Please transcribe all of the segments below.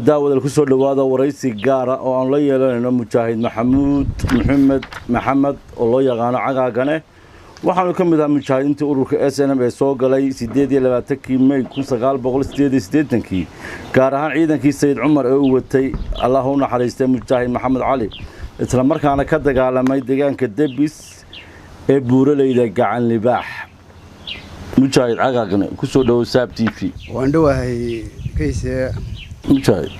daawada ku soo dhawaada waraysi gaar ah oo aan la yeelanayno mujaahid maxamed oo loo yaqaan cagaagane waxaanu ka mid ahaa mujaahidiinta ururka SNM ee soo galay 28 May 1988 gaar ahaan ciidankii Sayid Cumar ee uu watay Allah u naxariistay mujaahid Maxamed Cali isla markaana ka dagaalamay deegaanka Debis ee buuraleyda gacan libaax mujaahid cagaagane ku soo dhaw Saab TV waan dhawahay kayse mujaahid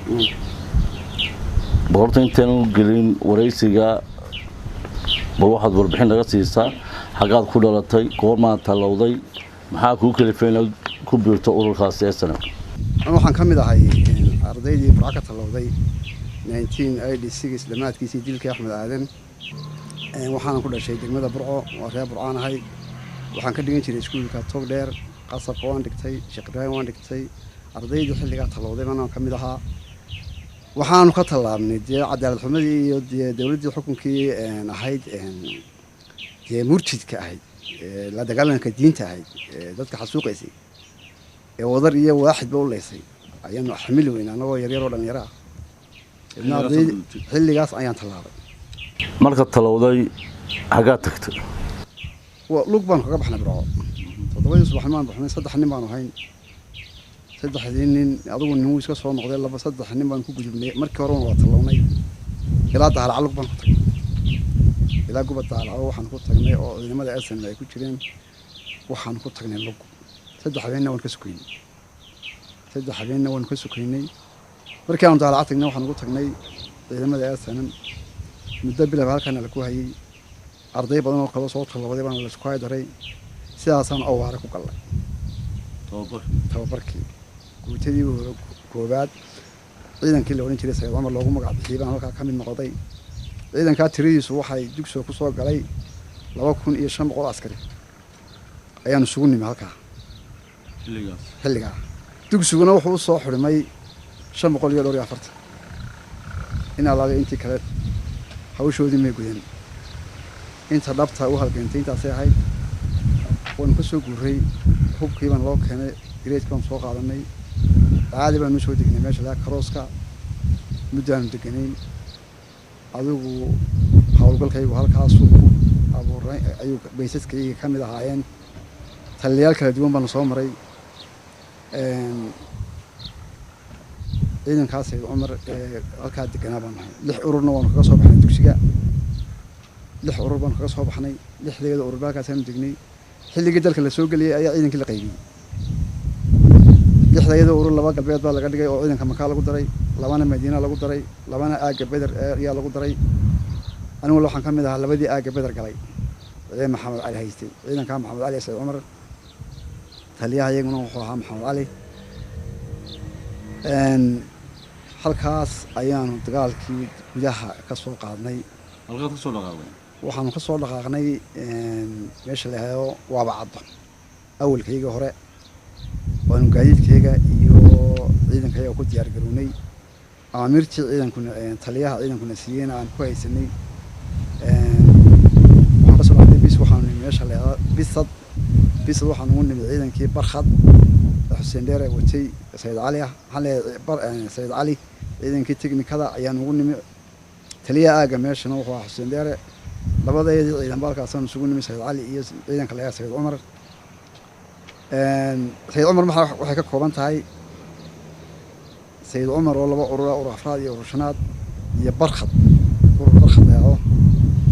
boorta intaan gelin waraysiga waxaad warbixin laga siisaa xagaad ku dhalatay goorma talowday maxaa ku kalifeen ku biirto ururkaas SNM waxaan ka mid ahay ardaydii burca ka talowday 1986 dhamaadkiisii dilkii Axmed Aadan waxaan ku dhashay degmada Burco waa reer Burcaan ahay waxaan ka dhigan jiray iskuulka Togdheer qasab waan dhigtay shaqadaan waan dhigtay ardaydii xilliga talowday baan ka mid ahaa waxaan ka talaabnay cadaalad xumadii iyo dawladda xukunkii ahayd murtidka ahayd la dagaalanka diinta ahayd dadka xasuuqaysay ee wadar iyo waaxid baa u leysay ayaan xamil weyn anagoo yar oo dhalinyaro ah xilligaas ayaan talaabay marka talowday xagaa tagtay lug baan kaga baxnay Burco 7 subaxnimo baxnay 3 nin baan ahayn 3 nin adigu nin iska soo noqday 3 nin baan ku gudubnay markii hore waa talownay ilaa daal lug baan ku tagay ilaa gubad daal waxaan ku tagnay oo ciidamada SNM ay ku jireen waxaan ku tagnay lug 3 habeenna waan ka sukaynay 3 habeenna waan ka sukaynay markii aan daal tagnay waxaan ku tagnay ciidamada SNM muddo bilaa halkan la ku hayay arday badan oo kala soo talowday baan la isku haydaray sidaasaan awaare ku galay tababarkii guutadii koobaad ciidankii la oran jiray Sayid Cumar loogu magac bixiyay baan halka ka mid noqday ciidanka tiradiisu waxay dugsiga ku soo galay 2500 askari ayaan isugu nimay halka xilliga dugsiguna wuxuu soo xurmay 540 ina laga intii kale hawshoodii ma gudeen inta dhabta u halkeentay intaasay ahayd waan ku soo guuray hubkii baan loo keenay grade baan soo qaadanay caadi baan u soo degnay meesha la karooska mudaan deganay adigu hawlgalkaygu halkaas uu abuuray ayuu baysaskayga ka mid ahaayeen taliyaal kala duwan baan soo maray ciidankaas Sayid Cumar halka deganaa baan ahay 6 ururna waan kaga soo baxnay dugsiga 6 urur baan kaga soo baxnay 6deeda urur halkaas aan degnay xilligii dalka la soo galiyay ayaa ciidankii la qaybiyay 6deeda urur laba galbeed baa laga dhigay oo ciidanka Maka lagu daray labana Madiina lagu daray labana aaga Badar ayaa lagu daray anigu waxaan ka mid ahaa labadii aaga Badar galay ee Maxamed Cali haystay ciidanka Maxamed Cali Sayid Cumar taliyaha iyaguna wuxuu ahaa Maxamed Cali halkaas ayaan dagaalkii gudaha ka soo qaadnay halka ka soo dhaqaaqay waxaan ka soo dhaqaaqnay meesha la hayo waaba caddo awalkayga hore waan gaadiidkayga iyo ciidankayga ku diyaar garownay aamirtii ciidankuna taliyaha ciidankuna siiyeen aan ku haysanay waxaan soo dhaqaaqay bis waxaan meesha la hayo bisad waxaan ugu nimid ciidankii barxad Xuseen Dheere watay Sayid Cali Sayid Cali ciidankii tiknikada ayaan ugu nimid taliyaha aaga meeshana wuxuu ahaa Xuseen Dheere labadeedii ciidan balkaasaan isugu nimid Sayid Cali iyo ciidanka la Sayid Cumar Sayid Cumar waxay ka kooban tahay Sayid Cumar oo laba urur afraad iyo urur shanaad iyo barxad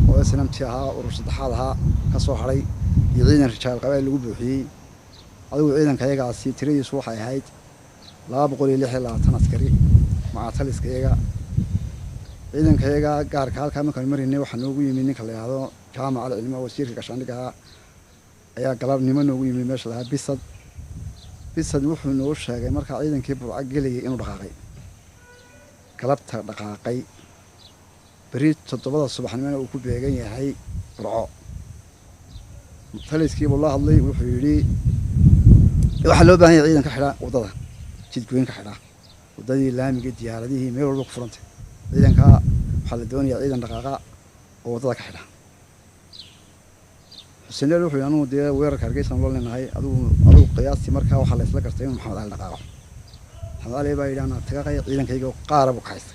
oo SNM ahaa urur saddexaad ahaa ka soo haray iyo ciidan rijaal qabaal lagu buuxiyay adigu ciidankaygaasi tiradiisu waxay ahayd 226 askari macaataliskayga ciidankayga gaarka halka markaan marinay waxa noogu yimid ninka la yiraahdo jaamaca cilmiga wasiirka gashaandhiga ayaa galabnimo noogu yimid meesha la bisad wuxuu noo sheegay marka ciidankii Burca galay inuu dhaqaaqay galabta dhaqaaqay bari 7 subaxnimo uu ku beegan yahay Burco taliskii buu la hadlay wuxuu yiri waxa loo baahan yahay ciidanka xidha wadada jidgoynka xidha wadadii laamiga diyaaradihii meel walba ku furantay ciidanka waxa la doonayaa ciidan dhaqaaqa oo wadada ka xidha Xuseen Dheere wuxuu yaanu weerarka Hargeysa loo leenahay adigu qiyaastii markaa waxa la isla gartay inuu Maxamed Cali dhaqaaqo حضالي بايدانا تقاقي عيدان كيغو قارب وكحيستي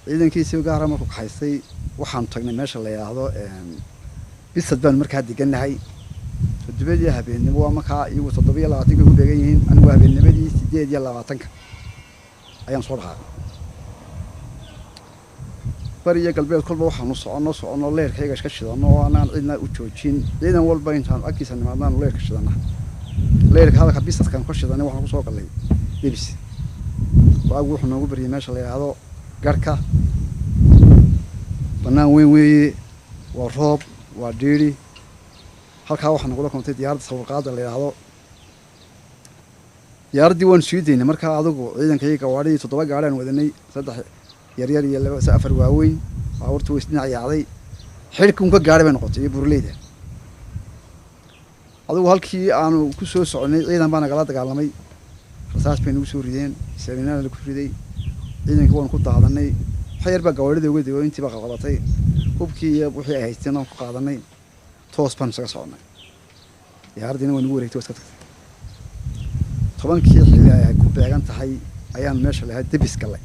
عيدان كيسيو قارب وكحيستي waxaan tagnay meesha la yiraahdo bisad baan markaa degannahay toddobaadii habeenimo waa markaa iyagu 27 ku beegan yihiin anigu habeennimadii 28 ayaan soo dhaxay bariya galbeed kolba waxaan u socono leerkayga iska shidano oo aanan cidna u joojin ciidan walba intaan agtiisa nimaadaan leerka shidana leerka halka bisadkan ku shidanay waxaan ku soo galay dibis waagu wuxuu noogu bariyay meesha la yiraahdo garka banaan weyn weeye waa roob waa dhiiri halkaa waxaan kula kulantay diyaaradda sawirqaada la yiraahdo diyaaraddii waan sii daynay markaa adigu ciidankayga gawaadhii 7 gaadhi aan wadanay 3 yaryar iyo 4 waaweyn baabuurtu way isdhinac yaacday xilkun ka gaadhay bay noqotay iyo burleyda adigu halkii aanu ku soo soconay ciidan baan nagala dagaalamay rasaas bay nagu soo rideen sabinaana la ku riday ciidanka waan ku daadanay xayar baa gawaadhida uga dego intii baa qalqalatay hubkii iyo wixii ay haysteen oo ku qaadanay toos baan isaga soconay diyaaradiina way nagu wareegtay iska tagtay 10kii xilli ay ku beegan tahay ayaan meesha lahayd dibis galay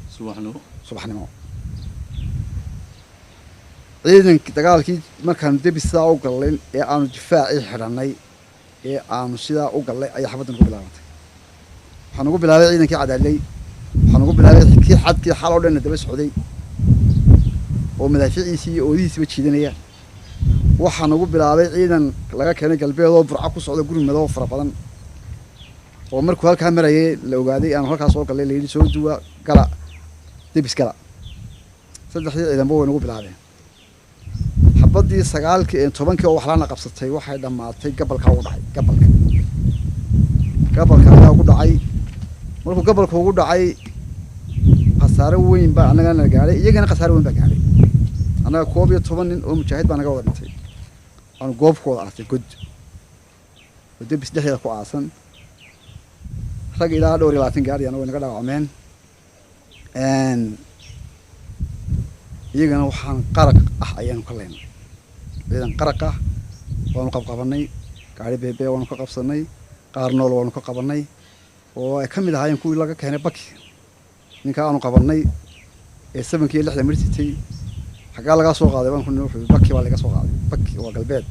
subaxnimo ciidanka dagaalkii markaan dibis saa u galay ee aanu difaaci xidhanay ee aanu sidaa u galay ayaa xabaddan ku bilaabantay waxaan ugu bilaabay ciidankii cadaalay waxaan ugu bilaabay kii xadkii xal oo dhan daba socday oo madaaficiisii iyo oodihiisaba jiidanaya waxaan ugu bilaabay ciidan laga keenay galbeed oo burca ku socda guri madow fara badan oo markuu halkaa marayay la ogaaday aan halkaas soo galay leeyay soo duwa gala dibis gala saddexdii ciidanba way nagu bilaabeen xabadii 9 oo wax laana qabsatay waxay dhamaatay gabalka ugu dhacay gabalka ayaa ugu dhacay markuu gabalka ugu dhacay qasaare weyn baa anaga gaaray iyagana qasaare weyn baa gaaray anaga 12 nin oo mujaahid baa naga wada dhintay aan goobkooda aasay god dibis dhexda ku aasan rag ilaa dhowr 20 gaari anaga naga dhaawacmeen iyagana waxaan qaraq ayaan ka leeynay ciidan qaraq waanu qabqabanay gaari beebe waanu ka qabsanay qaar nool waanu ka qabanay oo ay kamid ahaayeen kuwii laga keenay baki ninka aanu qabanay ee 7kii 6 marsitay xagaa laga soo qaaday baan ku wuxuu baki waa laga soo qaaday baki waa galbeed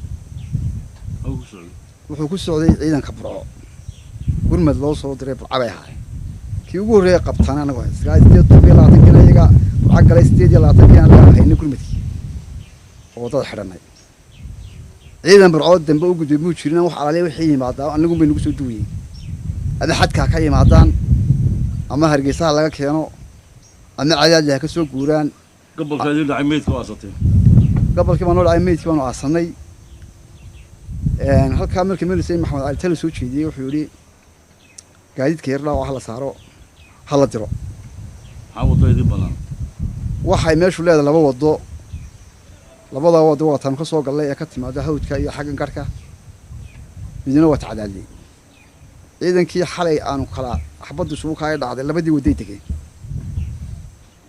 wuxuu ku socday ciidanka burco gurmad loo soo diray burca bay ahaayeen kii ugu horeeyay qabtaan anagu hayay 8 kii iyaga burca galay 8 kii aan lahayn gurmadkii oo dad xiranay ciidan burco dambe ugu gudbay muu jirin wax alaalay wixii yimaada anagu bay nagu soo duwiyay ada xadka ka yimaadaan ama hargeysa laga keeno ama cadaad ka soo guuraan gabalkii dhacay meedka aasatay gabalkii baan dhacay meedkii baan aasanay halka markii Madaxweyne Maxamed Ali Talo soo jeediyay wuxuu yiri gaadiidka yar la wax la saaro hala diro wadadii banaan waxay meeshu leedahay labada wado watan ka soo galay ee ka timaada hawdka iyo xaggan garka midna waa tacdaalay ciidankii xalay aanu kala xabadu soo ka dhacday labadii waday tagay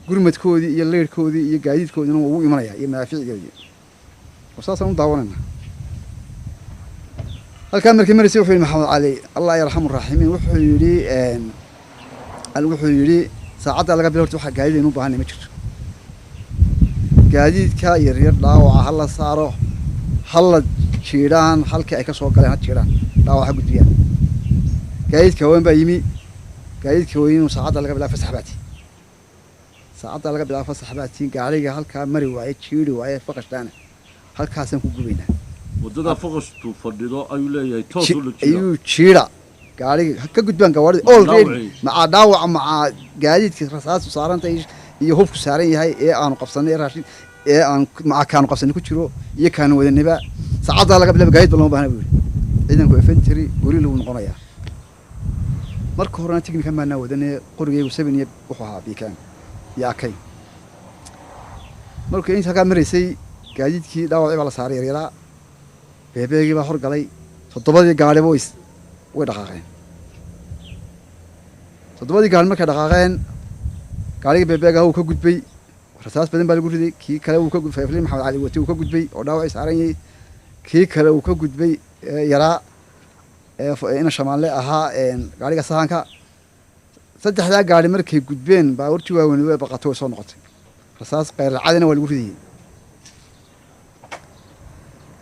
gurmadkoodii iyo leerkoodii iyo gaadiidkoodina wuu imanaya iyo madaaficiidoodii wasaasan u daawanayna halka markii Madaxweyne wuxuu Maxamed Ali Allah yarxamu rahimin wuxuu yiri saacada laga bilaabto waxa gaadiid inuu baahan ma jirto gaadiidka yaryar dhaawaca hala saaro hala jiiraan halka ay ka soo galeen jiiraan dhaawaca gudbiyaan gaadiidka weyn baa yimi gaadiidka weyn saacada laga bilaabo fasaxbaati gaariga halka mari waayay jiiri waayay faqashtaana halkaasan ku gubaynaa wadada faqashtu fadhido ayuu leeyahay toos u ayuu jiira gaariga ka gudbaan gawaarida already ma dhaawac ma gaadiidka rasaas saarantay iyo hubku saaran yahay ee aan qabsanay raashid ee aan ma kaan qabsanay ku jiro iyo kaan wadanaba saacada laga bilaabo gaadiid loo baahan yahay ciidanku infantry guri lagu noqonaya marka horena technical maana wadanay qorigeeyu 7 iyo wuxuu ahaa biikaan yaakay markii inta ka mareysay gaadiidkii dhaawacay baa la saaray yaryara beebeegii baa hor galay 7 gaari boys way dhaqaaqeen 7 gaari markay dhaqaaqeen gaariga beebeega uu ka gudbay rasaas badan baa lagu riday kii kale uu ka gudbay Madaxweyne Maxamed Ali uu ka gudbay oo dhaawacay saaran yahay kii kale uu ka gudbay yaraa ina Soomaaliya ahaa gaariga sahanka saddexdaa gaari markay gudbeen baabuurtii waaweyn way baqatay way soo noqotay rasaas qayracadina waa lagu ridayay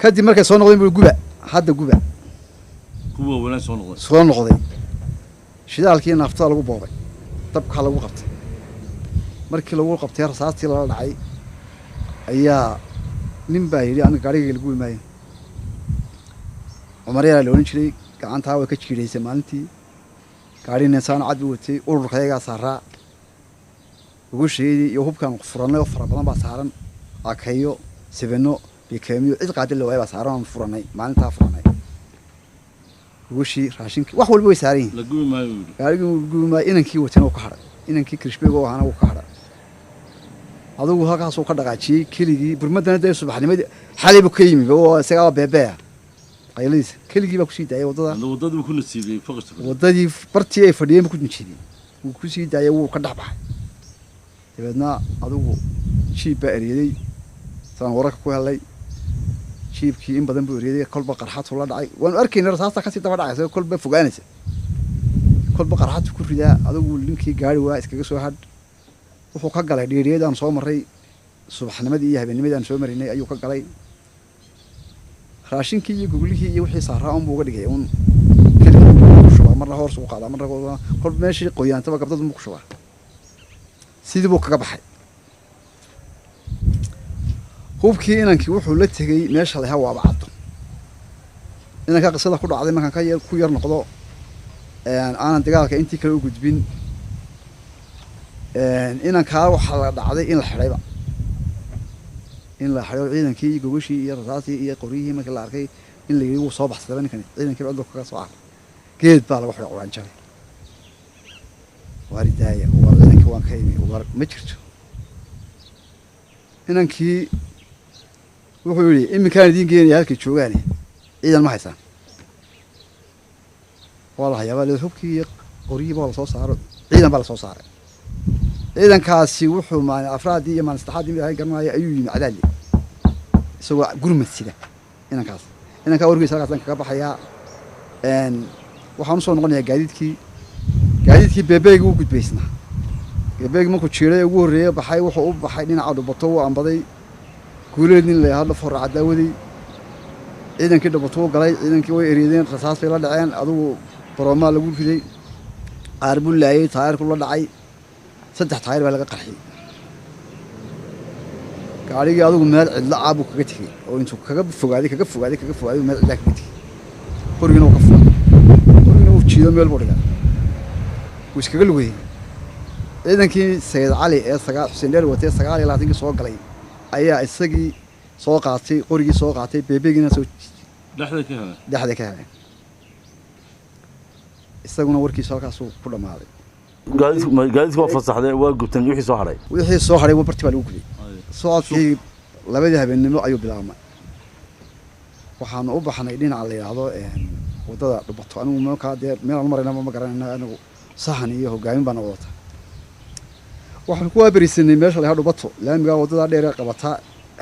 kadib markay soo noqdeen buu guba hadda guba kuwa wala soo noqday shidaalkii naftada lagu boobay dabka lagu qabtay markii lagu qabtay rasaastii la dhacay ayaa nin baa yidhi aniga gaariga lagu imaayay Umar yaa la oran jiray gacanta way ka jiireysay maalintii gaarina saan cad u watay ururkayga saaraa ugu sheeyay iyo hubkan furanay oo fara badan baa saaran akayo sibeno bikamiyo cid qaadil loo waa saaran furanay maalinta furanay ugu shii raashinki wax walba way saareen la guumi maayo gaariga guumi inankii wateen oo ka haray inankii krishbeego ahana uu ka haray adigu halkaas uu ka dhaqaajiyay keligii burmadana day subaxnimadii xalay buu ka yimi oo isaga beebea qayliis keligii baa ku sii daayay wadada ku nasiibay faqasta wadadii bartii ay fadhiyeen ku njiidey uu ku sii daayay uu ka dhaxbaxay dabadna adigu jiib eriyay san wararka ku helay jiibkii in badan buu eriyay kolba qarxad la dhacay waan arkaynaa rasaasta ka sii daba dhacay kolba fogaanaysa kolba qarxad ku ridaa adigu linkii gaari waa iskaga soo had wuxuu ka galay dheeriyadaan soo maray subaxnimadii iyo habeennimadii aan soo marinay ayuu ka galay raashinkii iyo guglihii iyo wixii saaraa buu uga dhigay un kaliya shuba marna hoos u qaada marna kol meeshii qoyaantaba gabdadu mu ku shuba sidii buu kaga baxay hubkii inankii wuxuu la tegay meesha la hawa bacdo inanka qisada ku dhacday markaan ku yar noqdo aanan dagaalka intii kale u gudbin inanka waxa la dhacday in la xirayba in la xiro ciidankii gogashii iyo rasaasii iyo qoriyihii markii la arkay in la yiri uu soo baxsaday ninkan ciidankii codka kaga soo aar geed baa lagu xiray quraan jaray waaridaaya waa ciidankii waan ka yimi war ma jirto inankii wuxuu yiri iminkaan idin geenay halkii joogaan ciidan ma haysan walahi yaa walaal hubkii qoriyii baa la soo saaro ciidan baa la soo saaray ciidankaasi wuxuu maan afraadii iyo maan saddexaadii ay garanaayay ayuu yimi cadaali isagoo gurmad sida inanka wargiisa halkaas kaga baxaya waxaan soo noqonayaa gaadiidkii beebeeg uu gudbaysna beebeeg markuu jiray ugu horeeyay baxay wuxuu u baxay dhinaca dhubato uu ambaday guuleedin la hadla farac daawadii ciidankii dhubato galay ciidankii way eriyeen rasaas bay la dhaceen adigu baroma lagu riday qaarbul laayay taayirku la dhacay saddex taayir baa laga qarxiyay gaarigii adigu meel cidla aabu kaga tagay oo intuu kaga fogaaday meel cidla kaga tagay qorigina uu ka furay qorigina uu jiido meel buu dhigay wuu iskaga lugayay ciidankii Sayid Cali ee Xuseen Dheer watay 29 soo galay ayaa isagii soo qaatay qorigii soo qaatay beebeegina soo dhaxda ka helay isaguna warkiisa halkaas uu ku dhamaaday gaadiidku waa fasaxday waa gubtan wixii soo haray waa barti baa lagu gubay socodkii labadii habeenimo ayuu bilaabmay waxaanu u baxnay dhinaca la yiraahdo wadada dhubato anigu markaa dee meel aan marayna ma garanayna anigu sahan iyo hogaamin baan wadata waxaan ku waabarisanay meesha la yiraahdo dhubato laamiga wadada dheer ee qabata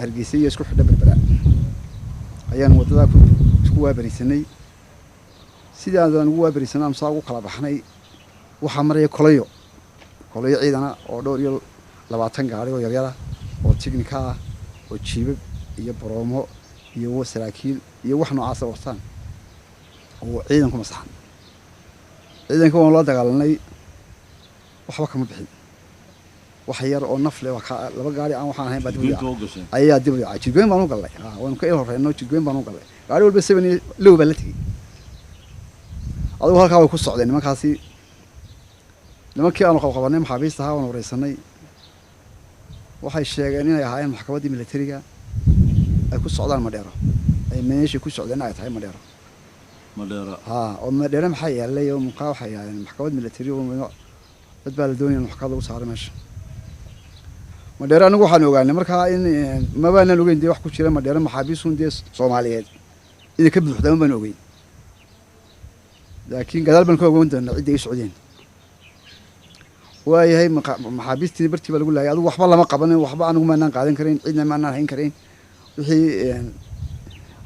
Hargeysa iyo isku xidha berbera ayaan wadada ku waabarisanay sidaan ugu waabarisanay amsa ugu kala baxnay waxa maray kolayo ciidana oo dhowr iyo 20 gaari oo yaryar oo tignika ah oo jiibab iyo baroomo iyo wasaraakiil iyo wax noocaas ah wartaan oo ciidanku masaxan ciidanku waan la dagaalanay waxba kama bixin wax yar oo naf leh waxa laba gaari aan waxaan ahayn baad ayaa dib u dhacay jidgoyn baan u galay waan ka horreeyno jidgoyn baan u galay gaari walba 7 low baa la tagay adigu halkaa way ku socdeen nimankaasi nimankii aanu qabanay maxaabiista ahaa waan wareysanay waxay sheegeen inay ahaayeen maxkamaddii militariga ay ku socdaan Madheero ay meeshii ku socdeen ay tahay Madheero oo Madheero maxay yeelay oo muqaa waxay yaayeen maxkamad militari oo dad baa la doonayay maxkamad lagu saaray meesha Madheero anigu waxaan ogaanay markaa in ma baan ogeyn wax ku jira Madheero maxaabiisun dees Soomaaliyeed inay ka buuxdaan baan ogeyn laakiin gadaal baan ka ogaan doonaa cid ay socdeen waayahay maxaabiistii bartii baa lagu laayay adigu waxba lama qabanin waxba anigu ma aanan qaadan karin cidna ma aanan hayn karin wixii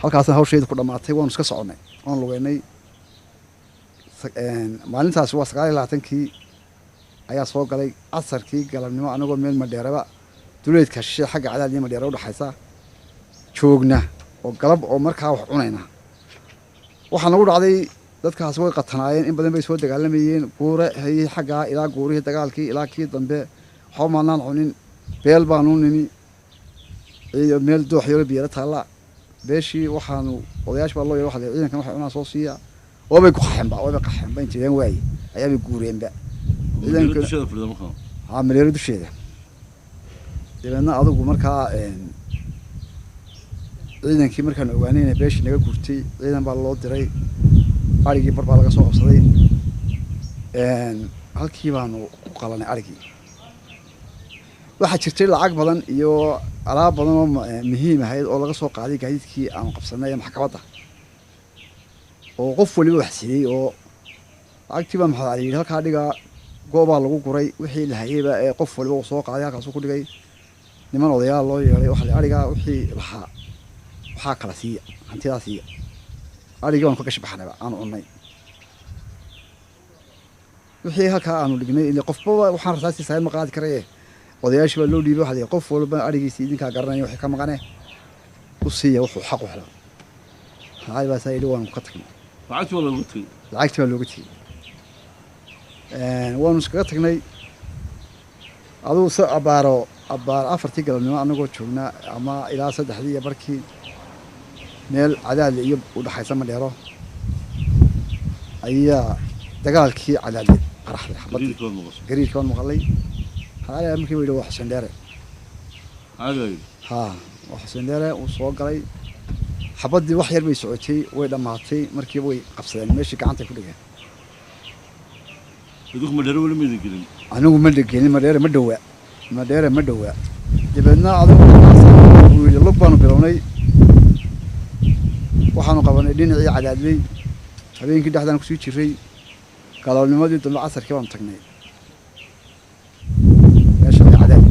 halkaas hawsheedu ku dhamaatay waan iska soconay waan lugeynay maalintaas waa 29kii ayaa soo galay casarkii galabnimo anagoo meel madheeraba duleedka shishe xagga cadaad iyo madheera udhaxaysa joogna oo galab oo markaa wax cunayna waxaa nagu dhacday dadkaas way qatanaayeen in badan bay soo dagaalamayeen guure hayay xaggaa ilaa guurihii dagaalkii ilaa kii dambe waxba maanaan cunin beel baanu nimi iyo meel doox yaro biyara taalla beeshii waxaanu odayaasha baa loo yeeray waxaa ciidankan waxay cunaan soo siiya oobay ku qaxeenba intiideen waaye ayaabay guureenba maleero dusheeda dabeedna adugu markaa ciidankii markaan ogaanayna beeshii naga gurtay ciidan baa loo diray arigii bar baa laga soo qabsaday halkii baanu ku qalanay arigii waxaa jirtay lacag badan iyo alaab badan oo muhiim ahayd oo laga soo qaaday gaadiidkii aanu qabsanay ee maxkamadda oo qof waliba wax siiyey oo lacagtii baa maxamed cali yidhi halkaa dhigaa goobaa lagu guray wixii la hayeyba ee qof waliba uu soo qaaday halkaasuu ku dhigay niman odayaal loo yeeray waxa la arigaa wixii lahaa waxaa kala siiya hantidaa siiya arigii baanu ka gashi baxnayba aanu cunnay wixii halkaa aanu dhignay ile qofbaba waxaan rasaastii sahayd ma qaadi karaye odayaashii baa loo dhiibay waxa la yidhi qof walba arigiisi idinkaa garanaya wixii ka maqane u siiya wuxuu xaq u helaa haay baa saa yidhi waanu ka tagnay lacagtii baa looga tegey waanu iskaga tagnay adugu se abbaar afartii galabnimo anagoo joognaa ama ilaa 3 iyo barkii meel cadaadle iyo udhaxaysa madheero ayaa dagaalkii cadaadle qaraxday xabadii gariirkii waan maqalay haaya markii uu yidhi waa xuseen dheere waa xuseen dheere uu soo galay xabadii wax yar bay socotay way dhammaatay markiiba way qabsadeen meeshii gacantay ku dhigeen anigu ma dhegelin madheere ma dhowaa dabeedna adigu uu yidhi lug baanu bilownay waxaanu qabanay dhinacii cadaadley habeenkii dhexdaan kusii jiray galabnimadii dambe casarkii baanu tagnay meesha cadaad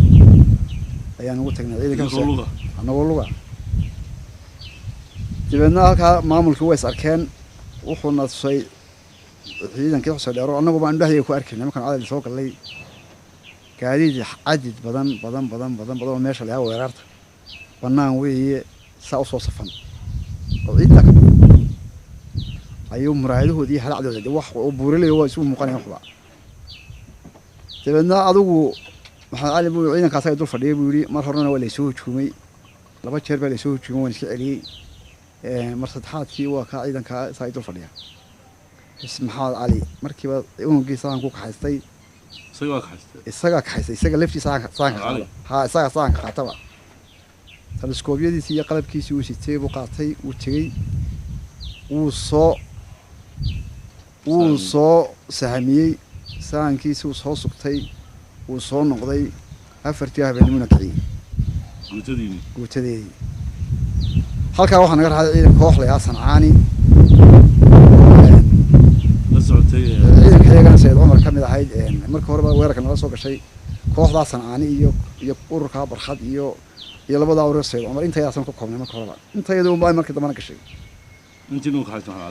ayaan ugu tagnay ciidanka anagoo luga dabeedna halkaa maamulkii way is arkeen wuxuuna tusay ciidankii xuseen dheero annaguba aan dhexdayga ku arkaynay markaan cadaadli soo gallay gaadiid cadid badan oo meesha lahaa weeraarta bannaan weeye saa u soo safan oo ciiddaa ka ayuu muraayadahoodii halacdooda wax oo buurilayo waa isugu muuqanaya waxba dabeedna adigu maxamed cali buu ciidankaas ay dul fadhiyay buu yidhi mar horena waa laysoo hujuumay 2 jeer baa laysoo hujuumay waan iska celiyey mar saddexaadkii waa kaa ciidankaa saa ay dul fadhiya maxamed cali markiiba unuggiisaan ku kaxaystay isagaa kaxaystay isaga laftiisa isagaa saanka qaataba taleskoobiyadiisii iyo qalabkiisii uu sitay buu qaatay wuu tegey wuu soo sahamiyey sahankiisii uu soo sugtay wuu soo noqday 4 habeenimona kiciyey guutadeedii halkaa waxaa naga raacday ciidan koox la yahaa sancaani ciidanka iyagana sayid cumar ka mid ahayd marka horeba weerarka nala soo gashay kooxdaa sancaani iyo ururkaa barxad iyo labadaa urur sayid cumar intayadaasan ku koobnay marka horeba intayadoo baa markii dambana gashay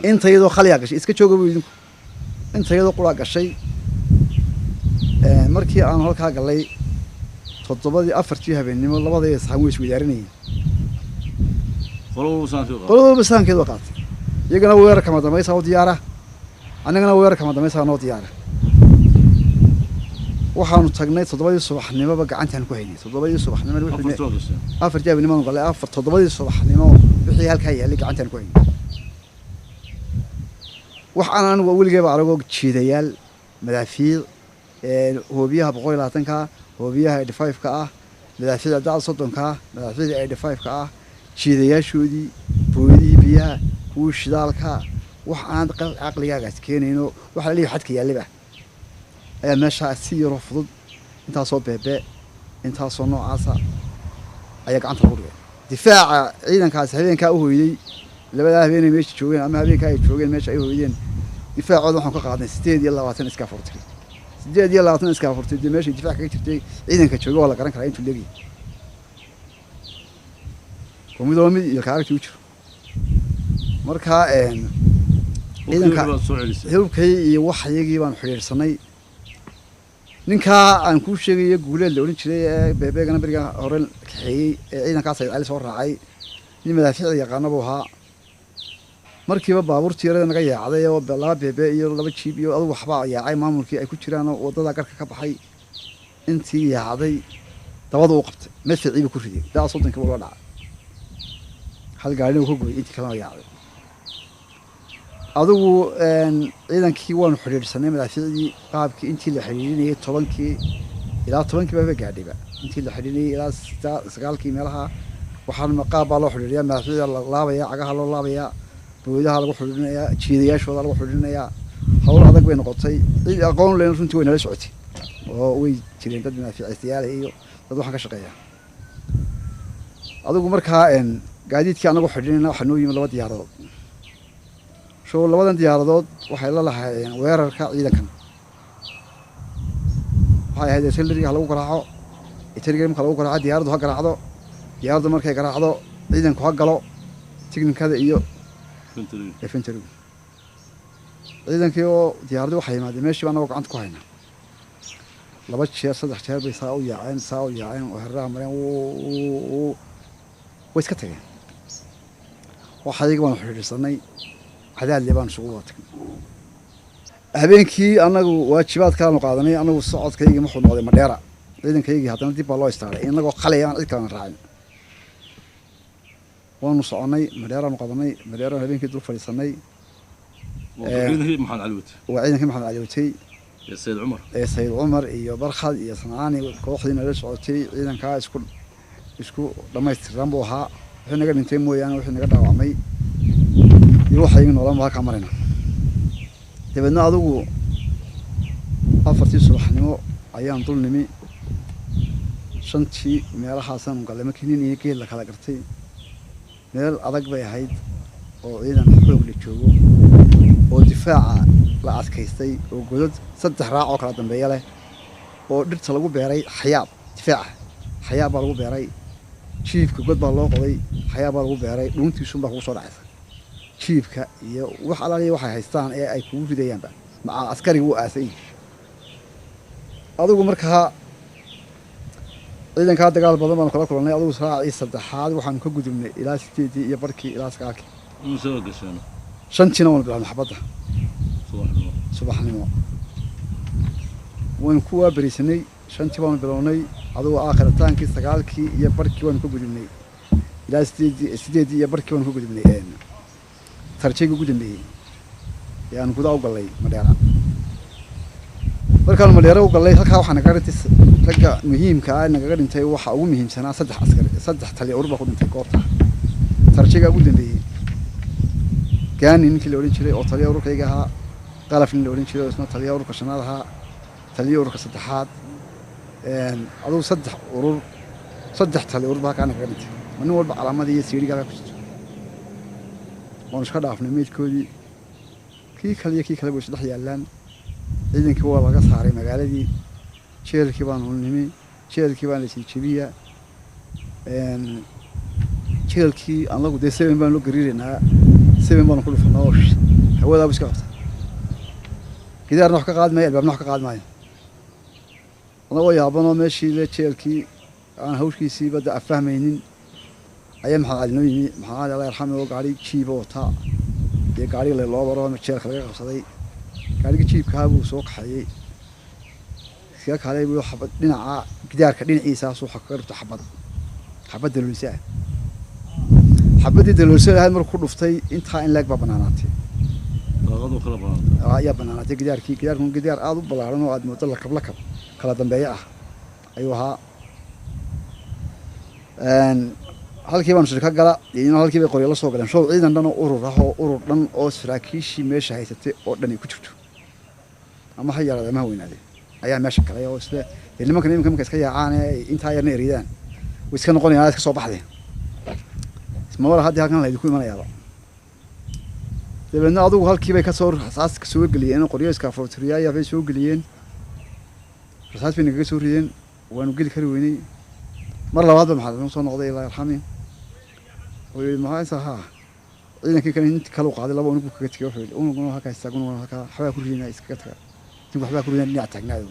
intayadoo khaliyaa gashay iska jooga buu idinku intayadoo qulaa gashay markii aan halkaa gallay 4 habeenimo labadayda saxan way isweydaarinayiin qolaba sahankeed waa qaatay iyagana weerar kama dambaysa oo diyaara annagana weerar kama dambaysa noo diyaara waxaanu tagnay 7 subaxnimoba gacantaan ku haynay 7 subaxnimo wixii 4 habeenimo galay 7 subaxnimo wixii halkaa yaalay gacantaan ku haynay waxaan anigu weligeeba aragoo jiidayaal madaafiic hoobiyaha 120ka hoobiyaha 85ka ah madaafiicda dacad 30ka madaafiicda 85ka ah jiidayaashoodii booyadii biyaha kuwii shidaalka wax aan caqligaagaas keenayno waxa la leeyahay xadka yaaliba ayaa meesha si yaro fudud intaasoo beebe intaasoo noocaasa ayaa gacanta lagu dhigay difaaca ciidankaas habeenkaa u hooyday labadaa habeenay meesha joogeen ama habeenkaa ay joogeen meesha ay hooydeen difaacooda waxaan ka qaadnay 8 iska furtay 8 iska furtay dee meesha difaac kaga jirtay ciidanka jooga waa la garan karaa intuu leeyahay mid iyo kaarti u jiro marka ciidanka hilibkay iyo wax iyagii baan xiriirsanay ninkaa aan kuu sheegayo guuleed la odhan jiray ee beebeegana beriga hore kaxeeyey ee ciidankaa Sayid Cali soo raacay nin madaafiicda yaqaana buu ahaa markiiba baabuurtii yarada naga yaacday oo laba beebe iyo laba jiib iyo adigu waxba yaacay maamulkii ay ku jiraan oo wadada garka ka baxay intii yaacday dabada uu qabtay madficii buu ku riday daa sodonkiiba loo dhacay hal gaari uu ka gooyay intii kalena yaacday adigu ciidankii waanu xidhiidhsanay madaafiicdii qaabkii intii la xidhiidhinayay 10kii ilaa 10kii baa gaadhayba intii la xidhiidhinayay ilaa 9kii meelaha waxaan qaab baa loo xidhiidhiyaa madaafiicda la laabaya cagaha loo laabaya boodaha lagu xidhiidhinayaa jiidayaashooda lagu xidhiidhinayaa hawl adag bay noqotay cid aqoon leh runtii way nala socotay oo way jireen dad madaafiicyaal iyo dad waxaan ka shaqeeya adigu markaa gaadiidkii anagu xidhiidhinayna waxa noo yimi laba diyaaradood شو لبادن دياردود waxay la lahaayeen weerarka ciidankan waxay ahayd artillery lagu garaaco artillery marka lagu garaaco diyaaradu ha garaacdo diyaaradu markay garaacdo ciidanku ha galo tignikada iyo infantry ciidankii oo diyaaradu waxay yimaadeen meeshii baan gacanta ku haynaa laba jeer saddex jeer bay saa u yaaceen oo harraha mareen way iska tageen waxay waan xiriirsanay hadaad leebaan suuq waatay habeenkii anagu waajibaad kala qaadanay anagu socodkayga ma xun noqday Madheera ciidankayga hadana dib baa loo istaaray inagoo qalayaan cid kale raacin waanu soconay Madheera qaadanay Madheera habeenkii dul fadhiisanay ciidankii Maxamed Cali Wati ciidankii Maxamed Cali Wati iyo Sayid Cumar iyo Barkhad iyo Sanaani kooxdiina la socotay ciidanka isku dhamaystiran buu ahaa wixii naga dhintay mooyaan wixii naga dhaawacmay waxay nolol ma ka marina dibadna adigu afartii subaxnimo ayaan dul nimi shantii meelahaasaan galay makiinin iyo geel la kala gartay meel adag bay ahayd oo ciidan xoog la joogo oo difaaca la adkaystay oo godad saddex raac oo kala dambeeya leh oo dhirta lagu beeray xayaab difaaca xayaab baa lagu beeray jiifka god baa loo qoday xayaab baa lagu beeray dhuuntiisu baa ku soo dhacay jiifka iyo wax alaaliya waxay haystaan ee ay kugu ridayaanba maca askarigu uu aasay adigu markaa ciidanka dagaal badan baan kala kulannay adigu saacii saddexaad waxaan ka gudubnay ilaa 8 iyo barkii ilaa 9kii soo gashaan shantina waan bilaabnay xabadda subaxnimo waan ku waabarisanay shantii waan bilownay adigu aakhirtaankii 9kii iyo barkii waan ka gudubnay ilaa 8 iyo barkii waan ka gudubnay tarjiga ugu dambeeyay yaan gudaha u galay Madheera markaan Madheera u galay halka waxaan naga dhintay ragga muhiimka ah naga dhintay waxa ugu muhiimsanaa saddex taliye urba ku dhintay goobta tarjiga ugu dambeeyay gaani ninkii la oran jiray oo taliye urkayga ahaa qalaf nin la oran jiray isna taliye urka shanaad ahaa taliye urka saddexaad aduu saddex taliye urba ka naga dhintay nin walba calaamadii iyo siiriga ku jirto waan iska dhaafnay meedkoodii kii kale way saddex yaalaan ciidankii waa laga saaray magaaladii jeelkii baan u nimi jeelkii baan la sii jabiya jeelkii aan lagu day 7 baan loo gariirinaa 7 baan ku dhufanaa hawada iska qabtay gidaarna wax ka qaadmay albaabna wax ka qaadmay anagoo yaabanoo meeshii la jeelkii aan hawshiisii bada afahmaynin ayaa maxaa cadnoo yimi maxaa Allah yarxamo gaari jiibo wata iyo gaari la loo baro jeelka laga qabsaday gaariga jiibka buu soo kaxayay siya kale buu xabad dhinaca gidaarka dhinaciisa soo xaqirta xabad dalulisa xabadii dalulisa ahayd markuu dhuftay inta in laag banaanaatay daaqadu kala banaanaatay ayaa banaanaatay gidaarku gidaar aad u balaaran oo aad moodo la kala dambeeya ah ayuu ahaa halkii baan shirka gala iyo halkii bay qoryo la soo galeen show ciidan dhan oo urur dhan oo saraakiishii meesha haysatay oo dhan ay ku jirto ama ha yaraada ma weynaade ayaa meesha kale oo isla nimanka iska yaacaan inta yarna eridaan way iska noqonayaan iska soo baxday isma wala hadii halkan la idinku imanayaa dabadna adigu halkii bay ka soo rasaas ka soo galiyeen qoryo iska fortriya bay soo galiyeen rasaas bay naga soo rideen waanu geli kari weynay mar labaad maxaa soo noqday ilaa yarxami oo ma saha ciidankii kan inta kala qaaday laba unugu kaga tagay wuxuu unugu halka istaagun halka xabaa ku riina iska taga dib waxba ku riina dhinac taagnaayo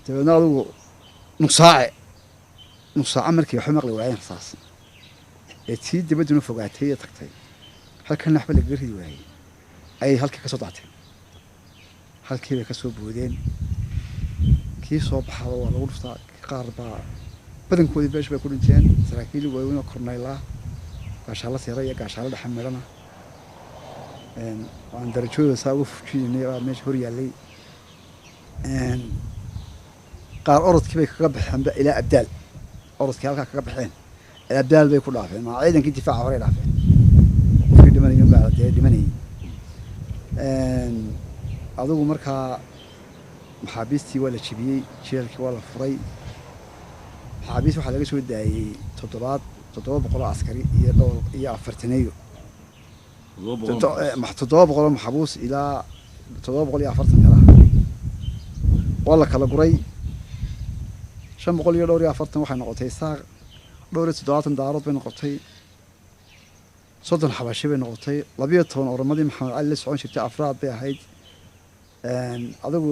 dabeedna adugu nus saaca markii waxba maqli waayeen rasaas ee tii dibadduna fogaatay ee tagtay halkan waxba lagaga ridi waayey ayay halkii ka soo daateen halkii bay ka soo boodeen kii soo baxaba waa lagu dhuftaa qaar baa badankoodii beesha bay ku dhinteen saraakiil waaweynoo korneylaa gaashaalla sare iyo gaashaalla dhexe midhana waan darajooda saa uga fujiinay oo meesha hor yaallay qaar orodkii bay kaga baxeenba ilaa abdaal orodkii halkaa kaga baxeen abdaal bay ku dhaafeen maa ciidankii difaaca horey dhaafeen qofkii dhimanayo baa dee dhimanayay adigu markaa maxaabiistii waa la jebiyey jeelkii waa la furay maxaabiist waxaa laga soo daayey 700 askari iyo 40 700 maxbuus ilaa 740 meelaha waa la kala guray 540 waxay noqotay saaq 7 daarood bay noqotay 30 xabashi bay noqotay 12 oramadii maxamed cali la socon jirtay afraad bay ahayd adigu